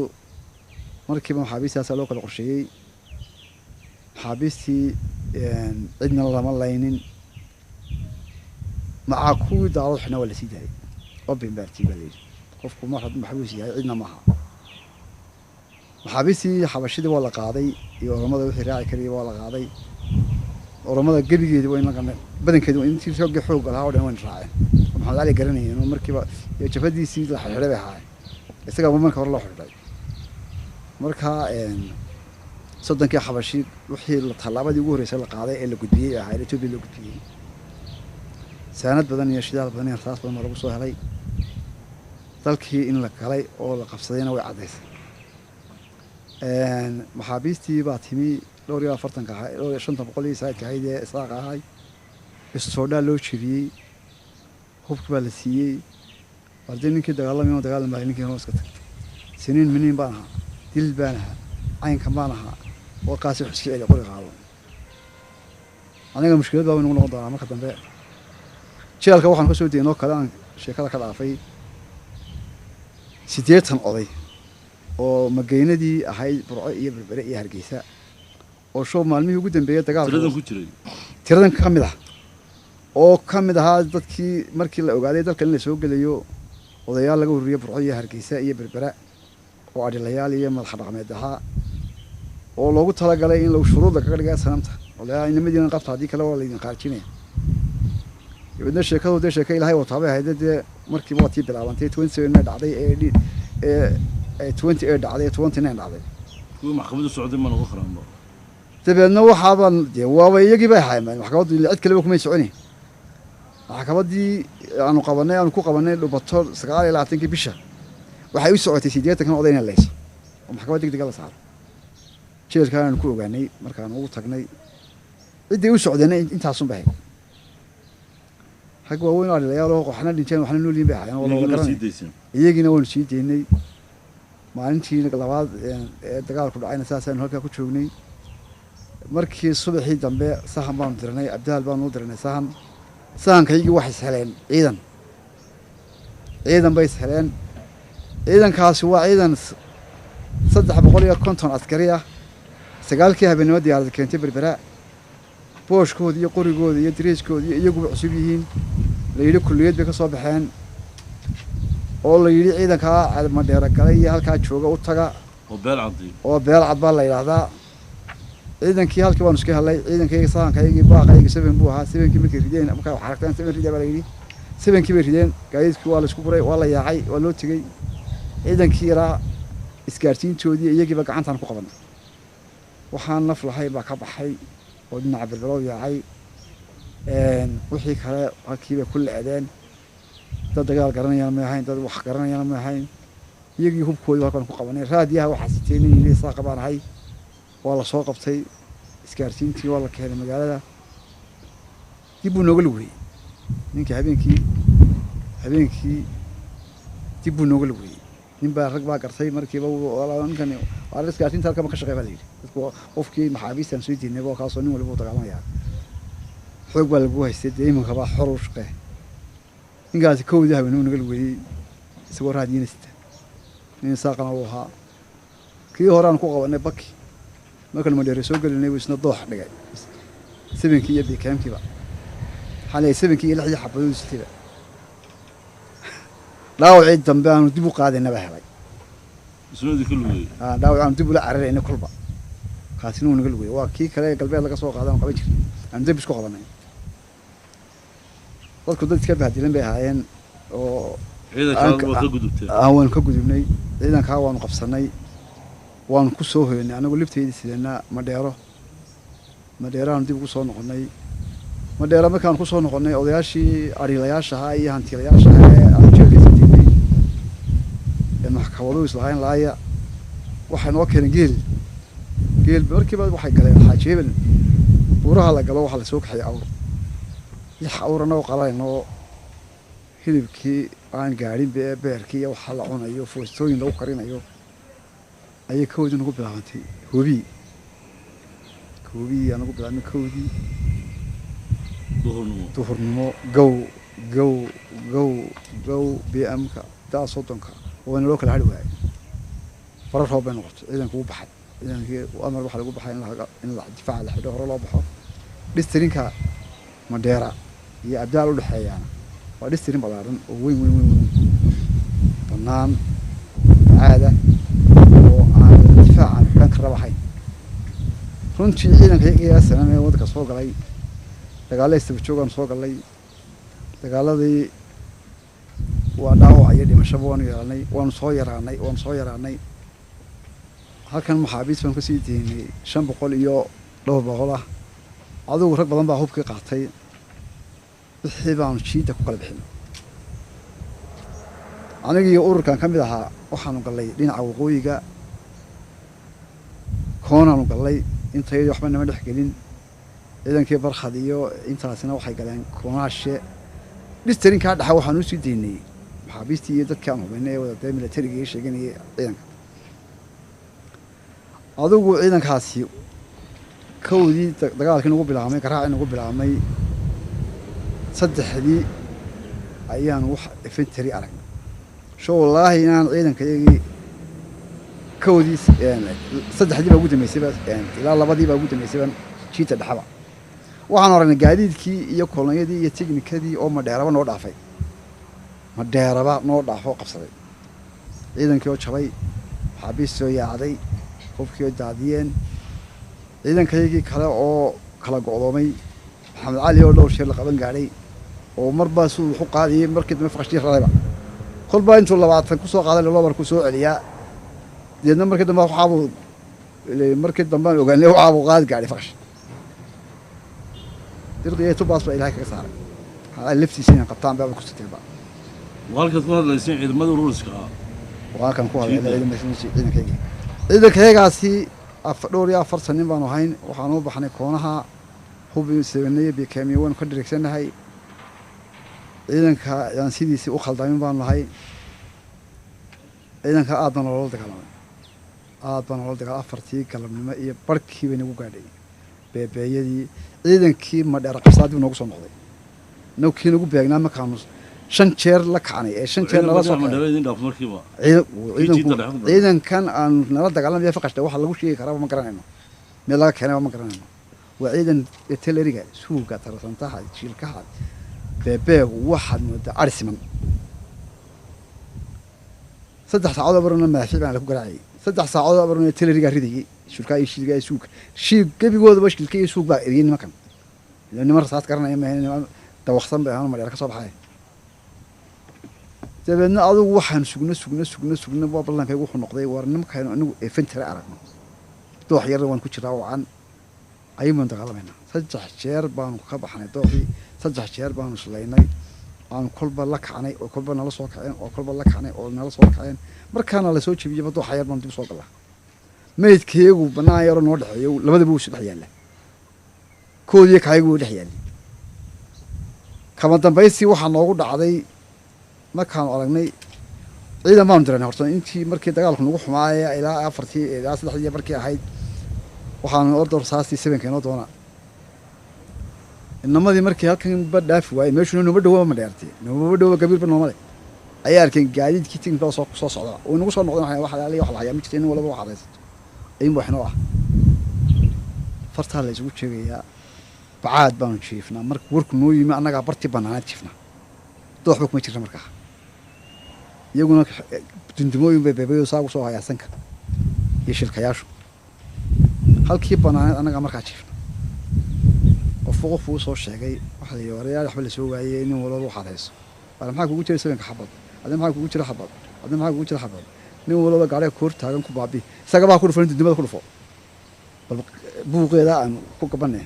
markiiba maxaabiistaas loo kala qorsheeyey maxaabiistii cidna lama laynin macaa kuwii daarood xina waa la sii daayay oo bimbaartii baa layidhi qofku mar hadduu maxbuus yahay cidna maaha maxaabiistii xabashidii waa la qaaday iyo oramada wixii raaci karayay waa la qaaday oramada gebigeedii waa in la ganay badankeedii intii xoog lahaa oo dhan way raaceen maxamed cali garanayeen oo markiiba jabadiisii la xidhay bay ahaayeen isaga marka hore loo xidhay marka soddonkii xabashi wixii tallaabadii ugu horreysay la qaaday ee la gudbiyey ahaa Itoobiya loo gudbiyey saanad badan iyo shidaal badan iyo rasaas badan lagu soo helay dalkii in la galay oo la qabsadayna way cadaysay maxaabiistii baa timi 240 ahaa 500 saadka ahayd ee isaaq ahay istoodhaa loo jebiyey hubkii baa la siiyey wardii ninkii dagaalamay ninkii hore iska tagtay siniin miniin baan ahaa dil baan ahaa caynkan baan ahaa oo qaasi wax iska celi qori qaado aniga mushkilad baa inuu noqon doonaa marka dambe jeelka waxaan ka soo deynoo kale aan sheekada ka dhaafay 80 oday oo mageynadii ahayd burco iyo berbere iyo hargeysa oo shoo maalmihii ugu dambeeyay dagaalka tiradan ka mid ah oo ka mid ahaa dadkii markii la ogaaday dalka in la soo gelayo odayaal laga wariyay burco iyo hargeysa iyo berbere oo adhilayaal iyo madax dhaqameed ahaa oo loogu talagalay in lagu shuruuda kaga dhigaa sanamta odayaal inamadiina qabta haddii kale waa laydin qaarjinaya ibadna sheekadu dee sheeka ilaahay wataabay ahayd dee markiiba waa tii bilaabantay 27 dhacday ee 28 dhacday 29 dhacday kuwa maxkamadda socday ma lagu kharaamo dabeedna waxaaban dee waaba iyagii bay ahaayeen maxkamaddu cid kaleba kumay soconin maxkamaddii aanu ku qabanay dhubato 29 bisha waxay u socotay 80 odayna leys oo maxkamad degdeg la saaro jeelkaan ku ogaanay markaan ugu tagnay ciddii u socdayna intaasun bay xaq waaweyn oo adhilayaal oo waxna dhinteen waxna nool yihiin bay ahaayeen oo la garanay iyagina waanu sii deynay maalintii labaad ee dagaalku dhacayna saasaan halkaa ku joognay markii subaxii dambe sahan baanu dirnay abdaal baanu u dirnay sahankaygii waxay isheleen ciidan bay isheleen ciidankaasi waa ciidan 350 askari ah 9 habeenimo diyaarad keentay berbera booshkooda iyo qorigooda iyo diriiskooda iyo iyagu cusub yihiin la yidhi kulliyad bay ka soo baxeen oo la yidhi ciidankaa madheera galay iyo halkaa jooga u taga oo beel cad baa la yidhaahdaa ciidankii halkii baanu iska helay ciidankayga sahankaygii baaqaygii 7 buu ahaa 7kii markay rideen markaa xaragtaan 7 rideen baa la yidhi 7kii bay rideen gaadiidkii waa la isku guray waa la yaacay waa loo tegey ciidankii yaraa isgaarsiintoodii iyagiiba gacantaan ku qabanay waxaan naf lahay baa ka baxay oo dhinaca berberow yaacay wixii kale halkii bay ku leedeen dad dagaal garanayaan ma ahayn dad wax garanayaan ma ahayn iyagii hubkoodii halkaan ku qabanay raadiyaha waxaa siteenay inay saaqa baan ahay waa la soo qabtay isgaarsiintii waa la keenay magaalada dib buu nooga lugayey ninkii habeenkii dib buu nooga lugayey nin baa rag baa gartay markiiba ninkan waa isgaarsiinta halkan ka shaqeey baa la yidhi dadku qofkii maxaabiistan soo diinay boo kaasoo nin walba u dagaalamayaa xoog baa lagu haystay dee imanka baa xor u shaqee ninkaasi kowdii habeenuu naga lugayey isagoo raadiyinaysta nin saaqana uu ahaa kii horaan ku qabanay baki markaan madheere soo gelinay isna doox dhigay 7kii iyo BKM-kiiba xalay 7kii iyo 6 xabadood istiba dhaawacii dambe aan dib u qaadayna ba helay isnoodi kulmay dhaawac aan dib u la cararayna kulba kaasina uu naga lugay waa kii kale galbeed laga soo qaadan qaba jiray aan dib isku qabanay dadku dadka bahadilan bay ahaayeen oo waan ka gudubnay ciidanka waan qabsanay waan ku soo hoynay anagu lifteedii sidana madheeraan dib ugu soo noqonay madheera markaan ku soo noqonay odayaashii ariilayaasha iyo hantiilayaasha aan jeelkiisa diinay ee maxkamadu islahayn laaya waxay noo keeneen geel markiiba waxay galeen xaajeebel buuraha la galo waxa la soo kaxay awr awrana oo qalayno hilibkii aan gaarin beerkii waxa la cunayo foostooyin lagu karinayo ayay koodii nagu bilaabantay hoobii anagu bilaabnay koodii duhurnimo gow BM-ka daa soddonka waana loo kala hadhi waayay farar roob bay noqotay ciidanka ugu baxay ciidankii amar waxa lagu baxay in la difaaca la xidho hore loo baxo distriinka Madheera iyo abdaal u dhaxeeyana waa distriin balaaran oo weyn banaan caada oo aan difaacan kan ka rabahay runtii ciidanka iyaga sanamay wadka soo galay dagaalaysta joogan soo galay dagaaladii waa dhaawac iyo dhimasho waan soo yaraanay halkan maxaabiis baan ka sii deynay 500 iyo 200 ah adigu rag badan baa hubkii qaatay wixii baan jiida ku kala bixin aniga iyo ururkan ka mid ahaa waxaanu galay dhinaca waqooyiga koonaanu galay intayda waxba nama dhex gelin ciidankii barxad iyo intaasina waxay galeen koonaashe distriinka dhaxa waxaanu sii deynay maxaabiistii iyo dadkii aan hubaynay ee wada militariga sheeganayay ciidanka adigu ciidankaasi kowdii dagaalkii nagu bilaabmay garaacii nagu bilaabmay saddexdii ayaan wax infantry aragnay wallaahi inaan ciidankayagii kowdii saddexdii baa ugu dambeysay ilaa labadii baa ugu dambeysay jiita dhaxaba waxaan aragnay gaadiidkii iyo kolonyadii iyo tiknikadii oo madheeraba noo dhaafo qabsaday ciidankii oo jabay maxaabiis soo yaacday hubkii oo daadiyeen ciidankayagii kale oo kala go'doomay maxamed cali oo dhowr sheer la qaban gaadhay oo marba suu wuxuu qaadiyay markii dambe faqashtii raayba kolba intuu 20 ku soo qaaday loo markuu soo celiyaa deedna markii dambe aan ogaanay waxaabuu qaad gaadhay faqash dirqiye tubaas baa ilaahay kaga saaray laftiisina qabtaan baa ku sitay baa walka ku hadlaysan ciidamada ruuska waa kan ku hadlay ciidankaygaasi dhowr iyo 4 sano baan ahayn waxaan u baxnay koonaha hubi sevenay BKM waan ka dhireegsanahay ciidanka aan sidiisii u khaldaamin baan nahay ciidanka aad baan loo dagaalamay afartii galabnimo iyo barkii bay nagu gaadhay beebeeyadii ciidankii madheer qabsaad buu nagu soo noqday kii nagu beegnaa markaan 5 jeer la kacnay ee 5 jeer nala soo ciidankan aan nala dagaalamay faqashta waxa lagu sheegi karaa ma garanayno meel laga keenay ma garanayno waa ciidan artilleriga suuga tarasantaha jiilkaha beebeegu waxaad moodaa arsiman 3 saacadood barna maafiic baan la ku garaacay 3 saacadood barna artilleriga ridayay shulka ay shiiga ay shiig gabigooda bashilka iyo suuq baa eriyay nimankan niman rasaas garanaya ma ahayn dawaqsan bay ahaan madheer ka soo baxay dabeedna adigu waxaan sugna waa ballankaygu wuxuu noqday war nimankan anigu infantry aragno doox yar waan ku jiraa wacan ayaan dagaalamayna 3 jeer baan ka baxnay dooxii 3 jeer baan islaynay aan kolba la kacnay oo kolba nala soo kaceen oo kolba la kacnay oo nala soo kaceen markaana la soo jabiyay doox yar baan dib soo galaa meedkeegu banaan yar noo dhaxeeyo labadaba uu saddex yaala koodii kaygu dhex yaali kama dambaysi waxa noogu dhacday markaan aragnay ciidan baan diray horta intii markii dagaalku nagu xumaayay ilaa 4 ilaa 3 markii ahayd waxaan order saasi 7 keenoo doona inamadii markii halkan badhaaf waay meeshu noo dhawo ma dheertay noo dhawo gabiir baan noomale ayaa arkeen gaadiidkii tiin soo socda oo nagu soo noqday waxa la hayaa ma jirteen walaba waxa haysto أي وحنا واحد فرتها اللي يسوي شيء يا بعاد بان شيفنا مرك ورك نوي ما أنا قبرتي بنات شفنا دوح بك ما تشوف مركها يقولون تندموا يوم بيبيو صاغوا صوها يا سنك يشيل كياشو هل كيف أنا قمرك شفنا وفوق صوت شيء واحد يوريا يحمل يسوي أي إنه ولا روح على هذا أنا معك وقلت لسه إنك حبض أنا معك وقلت له حبض أنا معك وقلت له حبض إنه ولا قارئ كورت هذا كوب عبي ساق كل فرنت الدماغ كله فوق بوقي ذا أنا كوك بني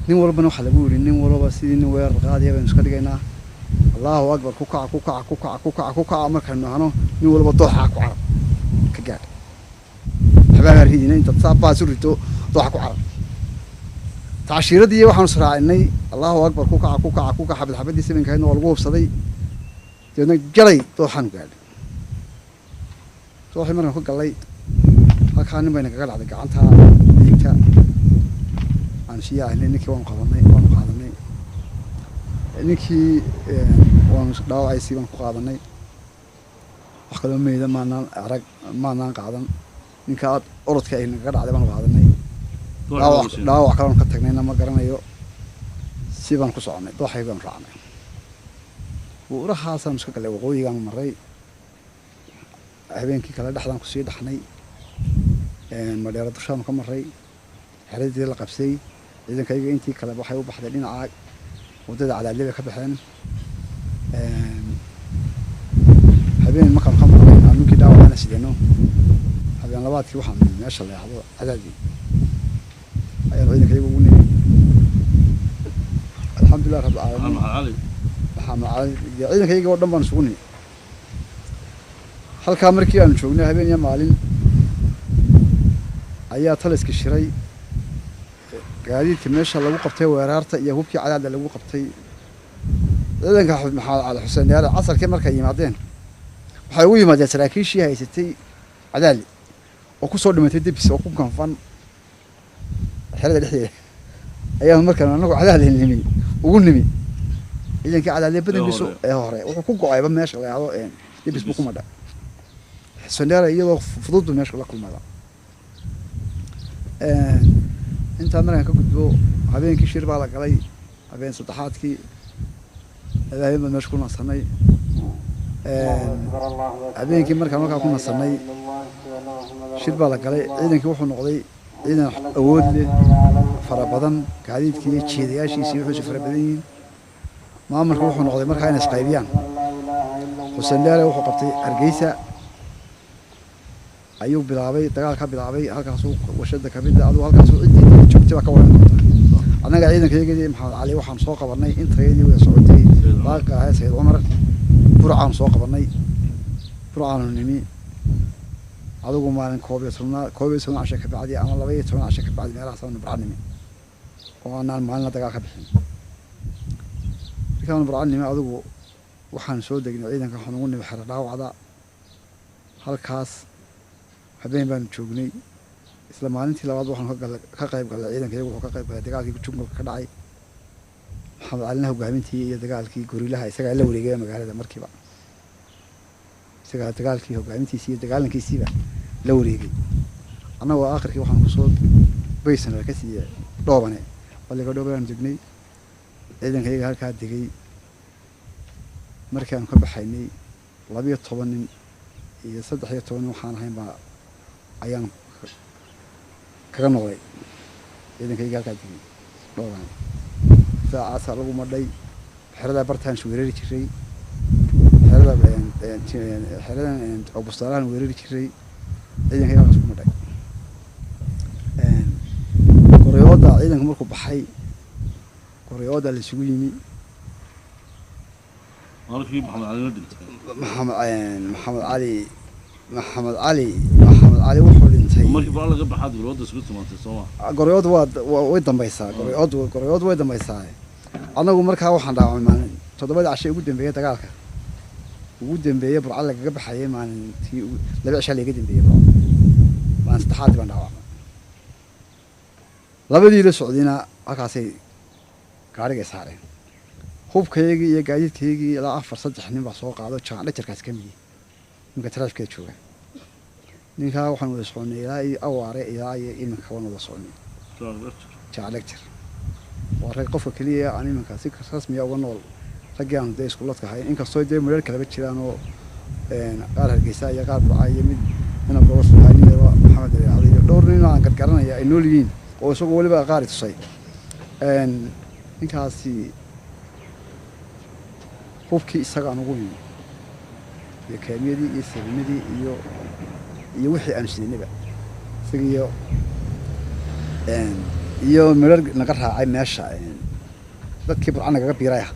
إنه ولا بنو حلبوري إنه ولا بس إنه وير غادي بنسكت جينا الله أكبر كوكا كوكا كوكا كوكا كوكا أمر كأنه هنو إنه ولا بضحك وعرب كجار حبايب هريدين أنت تصاب باسورتو ضحك وعرب تعشيرة دي وحنا صراع إني الله أكبر كوكا كوكا كوكا حبل حبل دي سبين كأنه والقوف صدي جونا جري طوحان قال طوحي مرة كوكا لي هكان بينك قال هذا قعنتها ديكتها عن شيء إني نكى وان قادني نكى وان داو عيسي وان قادني وخلوا ميدا ما نان عرق ما نان قادن نكى أرد كأنه قال هذا وان قادني dhaawac kale ka tagnayna ma garanayo si baan ku soconay dooxay baan raacnay warahaasaan iska galay waqooyigaan maray habeenkii kale dhaxdaan ku sii dhaxnay madheero dushaan ka maray xeradii la qabsay ciidankayga intii kale waxay u baxday dhinaca wadada cadaadley ka baxeen habeen markaan ka maray aankii dhaawacana sideenno habeen labaadkii waxaan meesha leexdo cadaadii أيام عيدك يقولون الحمد لله رب العالمين محمد علي عيدك يقول دم بنسوني هل كامركي أنا شوفنا هبين يا معلم أيها ثالث كشري قاعدين تمشي الله وقفتي ورارته يهوبك على هذا اللي وقفتي عيدك محمد على حسين يا عصر كمركي يمعدين وحيوي ما جت راكيشي هاي ستي عدالي وكسر لما تدي بس وكم كان فن حلقة الحياة أيام مركز أنا نقول على النمي وقول نمي إذا كان على اللي بدنا بيسوق هراء وحكوا قايبة ماشي على يعني يبي بيسوق ماذا السنارة يلا فضلت ماشي ولا كل ماذا أنت أمرنا كقدو هبين كشير بالك علي هبين سطحات كي هذا هي ماشي كنا صناي هبين كي مركز كنا صناي شير بالك علي إذا كيوحنا نقضي إذا أود لي فربضن قاعدين كذي تشيديا شيء يسوي حوش فربضين ما عمرك روحوا نقضي مرة كاين سقايبيان حسين لا روحوا قبتي أرجيسة أيوب بلعبي تقال كاب بلعبي هالك سوق وشدة كبيرة أدو هالك سوق إنتي شفت بقى وين أنا قاعدين كذي محمد علي وحنا سوق برني أنت هيدي ويا سعودي باقي هاي سيد عمر برعان سوق برني برعان النمي هذا ما كوبي سنة عشان كبعدي أنا الله بيت سنة عشان كبعدي ما راح سوون برعنمي وأنا المالنا دقاق بحين كان برعنمي هذا وحن سود دقنا عيدا كحنوني بحرنا وعدا هالكاس حبين بين تشوفني إسلام أنتي لو واضح إنه كقريب قال عيدا كيقول كقريب دقاق يكتشوف كداعي محمد علينا هو قامتي دقاق كي قريلها يسقى له ورجع مقالة مركبة دقال كي هو قاعدين تيسير دقال كيسيبه لوريجي أنا وآخر كي وحنا خصوص بيسنا كسي دوبنا ولا كدوبنا نجني إذا كي هالك هادي مركان كبحيني لبي طبعاً يصدق حياة طبعاً وحنا هين با أيام كرنوي إذا كي هالك هادي دوبنا فأصل لو مدي حردا برتان شو يريد شيء حردا أو بستان ويريد شيء إذا كي هالك مدي قريودا إذا كمركب بحي قريودا اللي سويني محمد علي وحول انتهي مركب على قبل حد قريودا سكت ما تسمع قريودا ويدن بيسا قريودا ويدن بيسا أنا ومركها وحنا داعم مان تضبط عشان يقدم بيه تقالك وقدم بيه برعلق قبل حياة مان تي لبي عشان يقدم بيه ما استحاط بنا داعم لبدي للسعوديين أكاسي كارج سارين خوب كيجي يقعد كيجي لا أفر صدق حنين بسوق هذا شان لا تركز كمية ممكن تراش كده شوية ninkaa waxaan wada soconay ilaa iyo awaare ilaa iyo iminka waan wada soconay jaclector waa rag qofka keliya aan iminka si rasmiya uga nool raggii aan dee iskuuladka ahayn inkastoo dee mareer kaleba jiraan oo qaar Hargeysa iyo qaar Burca iyo mid ina gobol Soomaaliya Maxamed Ali iyo dhowr nin aan gargaranaya ay nool yihiin oo isagoo waliba qaar tusay ninkaasi qofkii isaga aan ugu yimid iyo kaamiyadii iyo sabimadii iyo wixii aan siinaba iyo mareer naga raacay meesha dadkii Burca naga biiraya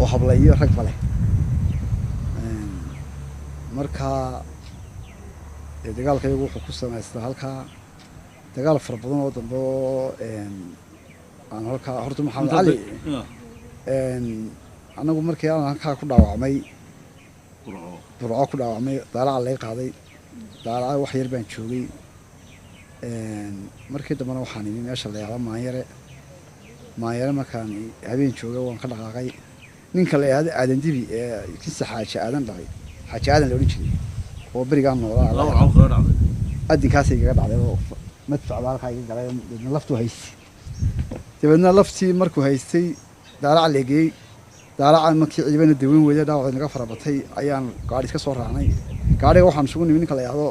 oo hablay iyo rag bale marka dagaalkaygu wuxuu ku samaystay halkaa dagaal fara badan oo dambe aan halkaa horta Maxamed Ali anagu markii aan halkaa ku dhaawacmay Burco ku dhaawacmay daalaca lay qaaday daalaca wax yar baan joogay markii dambena waxaan imi meesha la yiraahdo maanyare markaan habeen joogay waan ka dhaqaaqay ninka la yiraahdo aadan dibi ki saxaaje aadan dhaqay xaaje aadan la oran jiray oo barigaan noolaa adinkaas iga dhacday oo madfac halka iga galay laftu haystay dibadna laftii markuu haystay daalaca leegay daalaca markii ciidana dawin weeyay dhaawac naga farabatay ayaan gaari iska soo raacnay gaariga waxaan isugu nimid ninka la yiraahdo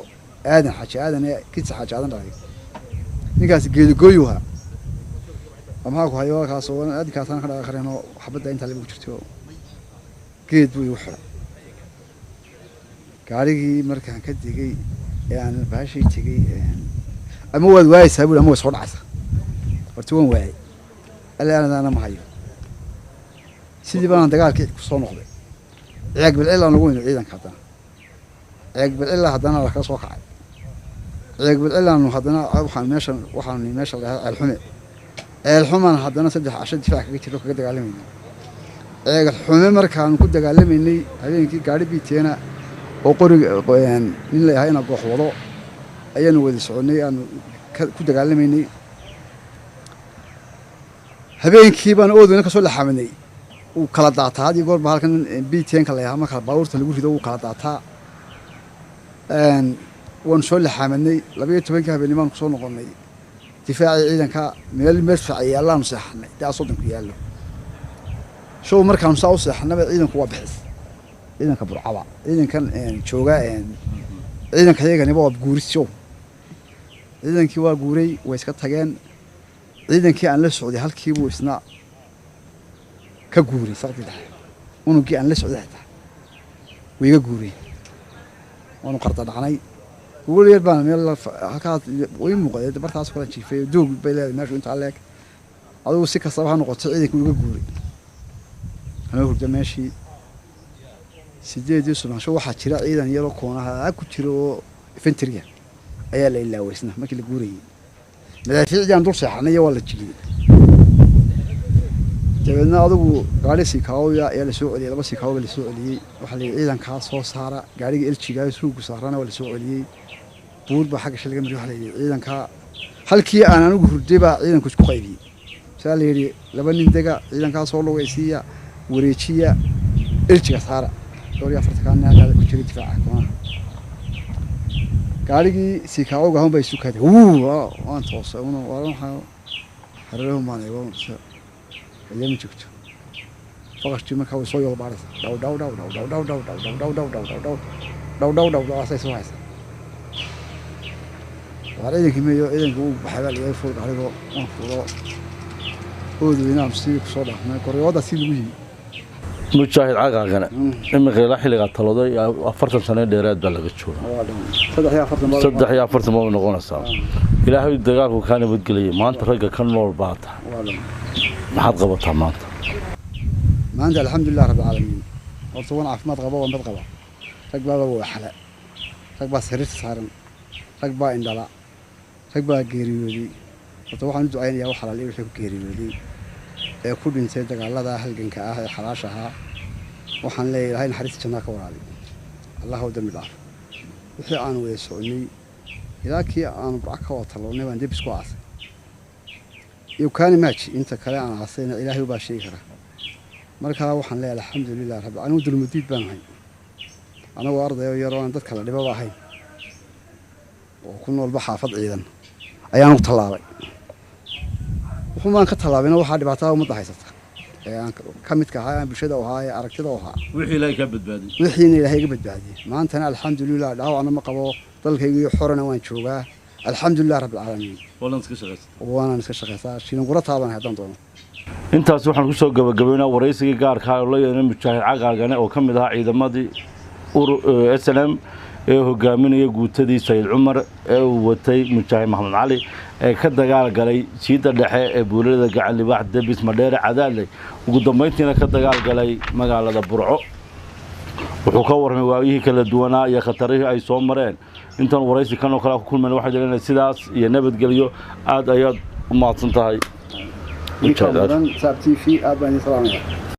aadan xaaje aadan ki saxaaje aadan dhaqay ninkaas geedo gooyuha ama ku hayo kaas oo adinkaas aan ka dhaqaaqayno xabada inta lagu jirto geed buu u xiray gaarigii markaan ka digay aan baashay tagay ama wad waayay buu ama soo dhacay horta waan waayay alaana ma hayo sidii baan dagaalkii ku soo noqday ciyaag bil ilaa lagu weyn ciidanka hadana ciyaag bil ilaa hadana la ka soo kacay ciyaag bil ilaa hadana waxaan meesha la alxuman hadana 3 casho difaac kaga jiro kaga dagaalamayna ciyaag xume markaan ku dagaalameynay habeenkii gaari biiteena oo qoriga in la yahay goox wado ayaan wada soconay aan ku dagaalameynay habeenkii baan oodayna ka soo laxamanay uu kala daataa hadii goor halkan biiteenka la yahay marka baabuurta lagu rido uu kala daataa waan soo laxamanay 12 habeenimo ku soo noqonay difaaci ciidanka meel madfac yaalaan saxnay taa soddon ku yaalo show markaan soo saxnaba ciidanku waa bixis ciidanka Burcaba ciidankan jooga ciidanka ayagana waa guuriso ciidankii waa guuray way iska tageen ciidankii aan la socday halkii buu isna ka guuray saqdida unugii aan la socday way iga guuray waanu qarta dhacnay wuu yar baan meel halkaas way muuqday bartaas kala jiifay doog bay leedahay meesha inta leeg adigu si kasta waxa noqotay ciidankii iga guuray ana hurda meeshii sideedii subax waxa jira ciidan yaro koonaha ku jiro infantry ayaa la ilaaweysna markii la guurayay madaafiicdaan dul seexanay waa la jigay dabadna adigu gaari si kaawaya ayaa la soo celiyay laba si kaawo la soo celiyay waxa la ciidanka soo saara gaariga iljiga suugu saarana waa la soo celiyay buur ba xagga shilga mari waxa la ciidanka halkii aan anigu hurday ba ciidanku isku qaybiyay saa la yiri laba nin daga ciidanka soo lugaysiya wareejiya iljiga saara دوري أفريقيا هذا كتير دفاع كمان قارجي سيكاو جاهم بيسوكه وأنت وصل وأنا حررهم معنا يوم اليوم شفت فقط شو ما كاو صويا وبارس داو داو داو داو داو داو داو داو داو داو داو داو داو داو داو أساس واحد وعليه كمية إذا جو بحال يفرق عليه وانفرا هو ينام سيك صلاة ما كوريودا سيلوي مجاهد عاقنا إما غير حلقة طلوده أفرت سنة ديرات بلغ الشورى صدق يا أفرت ما بنقول الصار إلى هاي الدقائق وكان بتقلي ما أنت رجع كان نور باطح ما حد قبضها ما أنت الحمد لله رب العالمين وصونا عفمات غبا وما غبا رجبا هو حلا رجبا سرير صارن رجبا إندلا رجبا جيريولي وطبعا أنتوا عيني يا وحلا ليه وحكوا جيريولي كل إنسان تقال هذا أهل جنك أهل حراشها وحن لي هاي الحريص جناك ورالي الله هو دم العار وحي أنا ويسوني إذا كي أنا بعك وطلوني وعندي بسكواس يوكان ماتش أنت كلام عصينا إلهي وباشيكره مركها وحن لي الحمد لله رب أنا ودل المديد بنهاي أنا وأرض يروان ضد كلا لبابا هاي oo ku nool xaafad ciidan ayaan ku tallaabay wuxuun ka tallaabayna waxa dhibaatada ummadda haysata ee aan ka mid ka ahaa bulshada oo ahaa aragtida oo ahaa wixii ilaahay ka badbaadiyay ilaahay ka badbaadiyay maantana alxamdulillah dhaawacna ma qabo dalkayga xorana waan joogaa alxamdulillah rabbil caalamiin waana iska shaqaysaa shiin qura taaban hadan doono intaas waxaan ku soo gabagabeynaa waraysigii gaarka ah oo la yeelanay mujaahid cagaagane oo ka mid ahaa ciidamadii SNM ee hogaaminaya guutadii Sayid Cumar ee uu watay mujaahid Maxamed Cali ee ka dagaal galay siida dhexe ee buulada gacan libaax Debis Madheere Cadaadle ugu dambeyntiina ka dagaal galay magaalada Burco wuxuu ka warramay waayihii kala duwanaa iyo khatarihii ay soo mareen intaan waraysi kan oo kala ku kulmeen waxay leeyahay sidaas iyo nabadgelyo aad ayaad u mahadsan tahay mujaahid TV aad baan salaamay